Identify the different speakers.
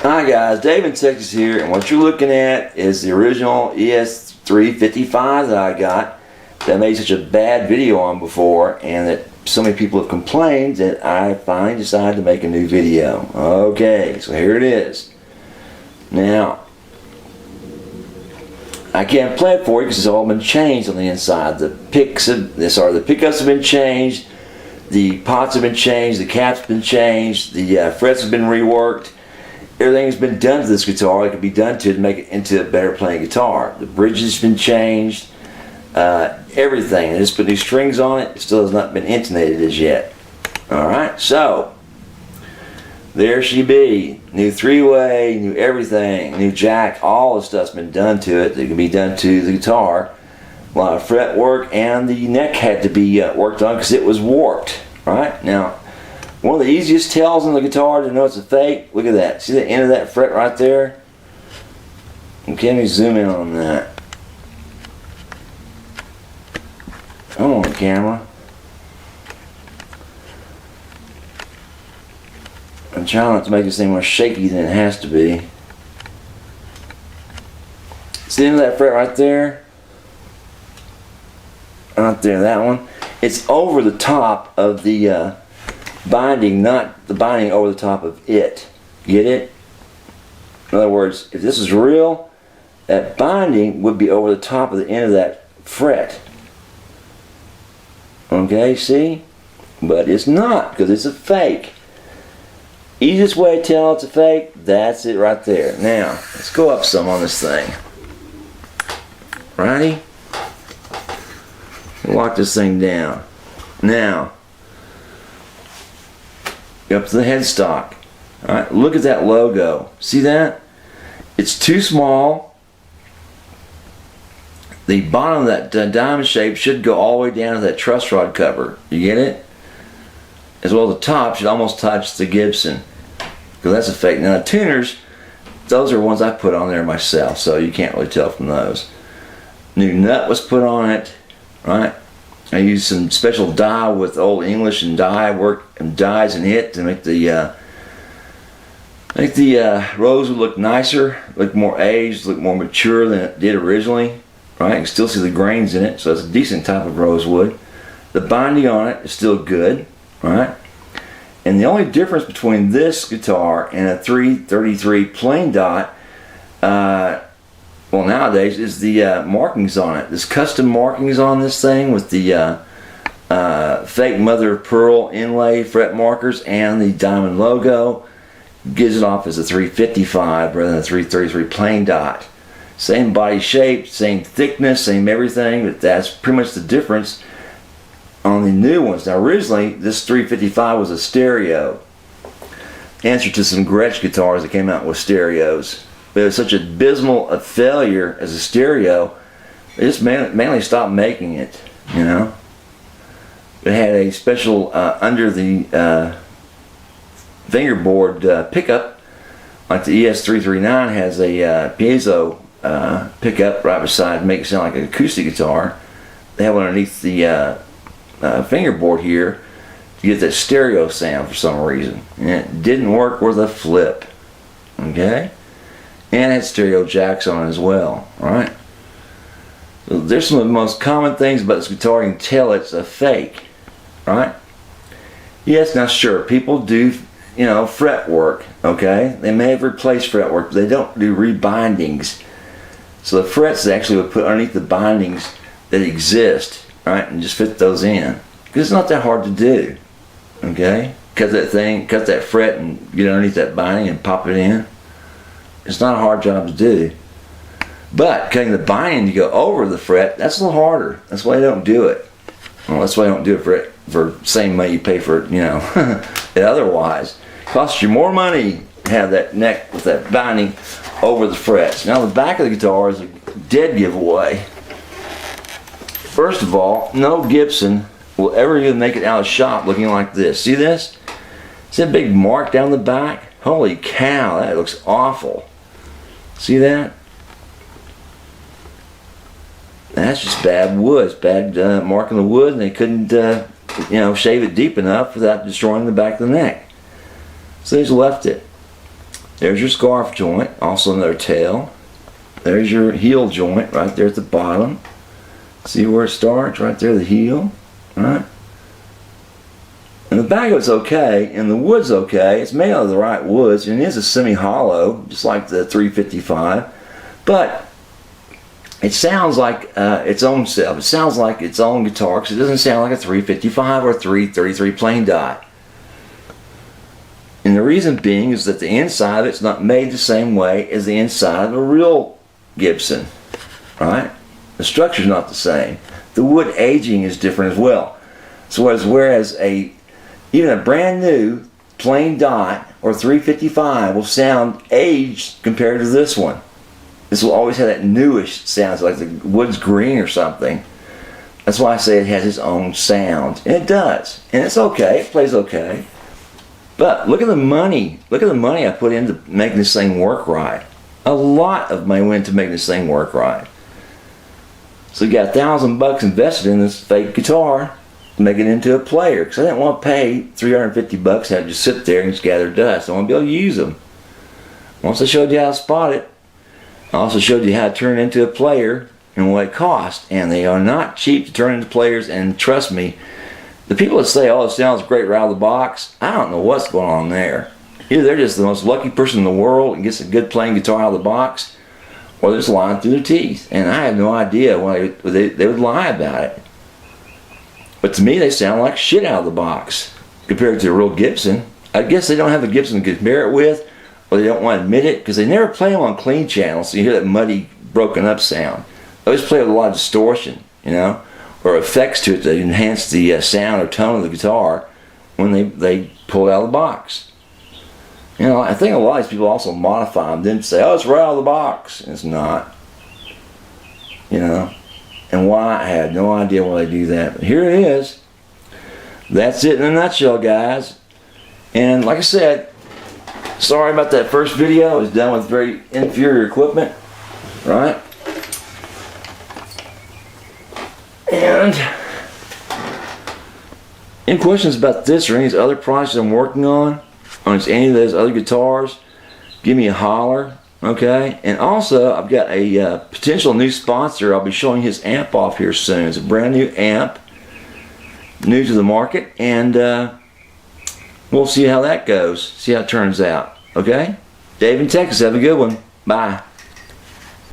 Speaker 1: Hi guys, Dave in Texas here, and what you're looking at is the original ES355 that I got that I made such a bad video on before, and that so many people have complained that I finally decided to make a new video. Okay, so here it is. Now, I can't play it for you because it's all been changed on the inside. The pickups have been changed, the pots have been changed, the cap's been changed, the frets have been reworked. Everything's been done to this guitar that could be done to make it into a better playing guitar. The bridge has been changed, everything. I just put new strings on it. It still has not been intonated as yet. Alright, so there she be. New three-way, new everything, new jack, all the stuff's been done to it that can be done to the guitar. A lot of fretwork, and the neck had to be worked on because it was warped. Right? Now, one of the easiest tells on the guitar to know it's a fake, look at that. See the end of that fret right there? Okay, let me zoom in on that. Come on, camera. I'm trying not to make this thing more shaky than it has to be. See the end of that fret right there? Right there, that one. It's over the top of the binding, not the binding over the top of it. Get it? In other words, if this is real, that binding would be over the top of the end of that fret. Okay, see? But it's not, because it's a fake. Easiest way to tell it's a fake, that's it right there. Now, let's go up some on this thing. Righty? Lock this thing down. Now, up to the headstock. Alright, look at that logo. See that? It's too small. The bottom of that diamond shape should go all the way down to that truss rod cover. You get it? As well as the top should almost touch the Gibson. Because that's a fake. Now the tuners, those are ones I put on there myself, so you can't really tell from those. New nut was put on it. Right? I used some special dye with Old English and dyes and it to make the rosewood look nicer, look more aged, look more mature than it did originally. Right? You can still see the grains in it, so it's a decent type of rosewood. The binding on it is still good, right? And the only difference between this guitar and a 333 plain dot, well, nowadays, is the markings on it. There's custom markings on this thing with the fake mother of pearl inlay fret markers and the diamond logo. Gives it off as a 355 rather than a 333 plain dot. Same body shape, same thickness, same everything, but that's pretty much the difference on the new ones. Now originally, this 355 was a stereo. Answer to some Gretsch guitars that came out with stereos. But it was such abysmal a failure as a stereo, they just mainly stopped making it, you know. It had a special under the fingerboard pickup, like the ES339 has a piezo pickup right beside to make it sound like an acoustic guitar. They have one underneath the fingerboard here to get that stereo sound for some reason, and it didn't work worth a flip. Okay, and it had stereo jacks on it as well. All right, so there's some of the most common things about this guitar you can tell it's a fake. Right? Yes, now sure, people do, you know, fretwork. Okay, they may have replaced fretwork, but they don't do rebindings. So the frets they actually would put underneath the bindings that exist, right, and just fit those in. Because it's not that hard to do. Okay? Cut that thing, cut that fret and get underneath that binding and pop it in. It's not a hard job to do. But cutting the binding to go over the fret, that's a little harder. That's why they don't do it. Well, that's why they don't do it for the same money you pay for it, you know, otherwise. It costs you more money to have that neck with that binding over the frets. Now the back of the guitar is a dead giveaway. First of all, no Gibson will ever even make it out of the shop looking like this. See this? See that big mark down the back? Holy cow, that looks awful. See that? That's just bad wood. It's bad mark in the wood, and they couldn't you know, shave it deep enough without destroying the back of the neck. So they just left it. There's your scarf joint, also another tail. There's your heel joint right there at the bottom. See where it starts? Right there, the heel. Right? And the back of it's okay, and the wood's okay. It's made out of the right woods, and it is a semi-hollow, just like the 355. But it sounds like its own self. It sounds like its own guitar, because it doesn't sound like a 355 or 333 plain dot. And the reason being is that the inside of it's not made the same way as the inside of a real Gibson, right? The structure's not the same. The wood aging is different as well. So whereas even a brand new plain dot or 355 will sound aged compared to this one. This will always have that newish sound, like the wood's green or something. That's why I say it has its own sound, and it does, and it's okay. It plays okay. But look at the money. Look at the money I put into making this thing work right. A lot of money went into making this thing work right. So you got $1,000 invested in this fake guitar to make it into a player. Because I didn't want to pay $350 to have it just sit there and just gather dust. I want to be able to use them. Once I showed you how to spot it, I also showed you how to turn it into a player and what it costs. And they are not cheap to turn into players. And trust me, the people that say, oh, it sounds great right out of the box, I don't know what's going on there. Either they're just the most lucky person in the world and gets a good playing guitar out of the box, or they're just lying through their teeth. And I have no idea why they would lie about it. But to me, they sound like shit out of the box compared to a real Gibson. I guess they don't have a Gibson to compare it with, or they don't want to admit it, because they never play them on clean channels, so you hear that muddy, broken up sound. They always play with a lot of distortion, you know, or effects to it that enhance the sound or tone of the guitar when they pull it out of the box. You know, I think a lot of these people also modify them, then say, oh, it's right out of the box. And it's not. You know, and why? I had no idea why they do that. But here it is. That's it in a nutshell, guys. And like I said, sorry about that first video. It was done with very inferior equipment, right? And any questions about this or any of these other projects I'm working on any of those other guitars, give me a holler, okay? And also, I've got a potential new sponsor. I'll be showing his amp off here soon. It's a brand new amp, new to the market, and we'll see how that goes, see how it turns out, okay? Dave in Texas, have a good one. Bye.